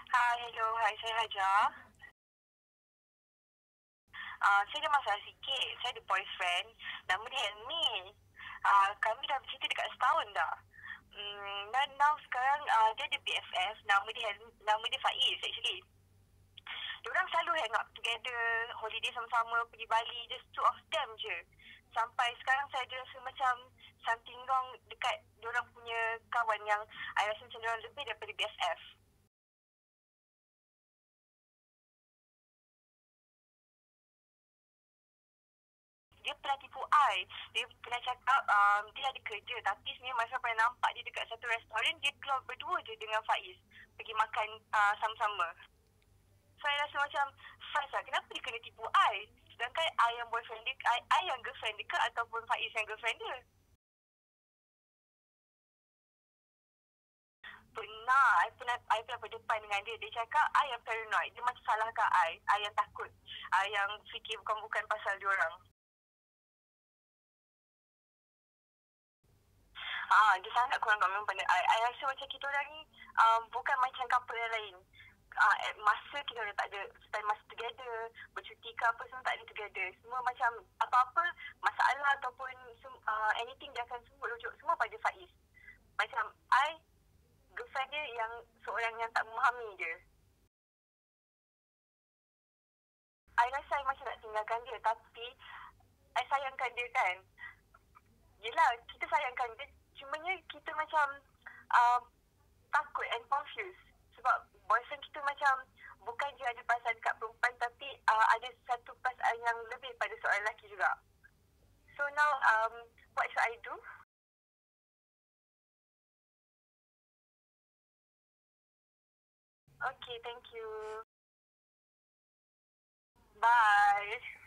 Hai, hello. Hai, saya Haja. Saya ada masalah sikit. Saya ada boyfriend. Nama dia Helmi. Kami dah bercinta dekat setahun dah. Dan now sekarang dia ada BFF. Nama dia Faiz actually. Diorang selalu hang out together, holiday sama-sama, pergi Bali, just two of them je. Sampai sekarang saya ada rasa macam something wrong dekat diorang punya kawan yang I rasa macam diorang lebih daripada BFF. Dia pernah tipu I. Dia pernah cakap dia ada kerja tapi sebenarnya masa pernah nampak dia dekat satu restoran, dia keluar berdua je dengan Faiz pergi makan sama-sama. So I rasa macam Faiz lah, kenapa dia kena tipu I? Sedangkan I yang boyfriend dia, I yang girlfriend dia ke ataupun Faiz yang girlfriend dia? Pernah, I pernah berdepan dengan dia. Dia cakap I yang paranoid. Dia macam salahkan I yang takut. I yang fikir bukan-bukan pasal diorang. Dia sangat kurang kat memang pada I. I rasa macam kita orang ni bukan macam couple yang lain. Masa kita orang tak ada spend masa together, bercuti ke apa semua tak ada together. Semua macam apa-apa masalah ataupun anything dia akan semua rujuk semua pada Faiz. Macam I, girlfriend dia yang seorang yang tak memahami dia. I rasa I macam nak tinggalkan dia tapi I sayangkan dia kan. Yelah, kita sayangkan dia. Cumanya kita macam uh, takut and confused. Sebab boyfriend kita macam bukan je ada perasaan dekat perempuan tapi ada satu perasaan yang lebih pada seorang lelaki juga. So now, what should I do? Okay, thank you. Bye.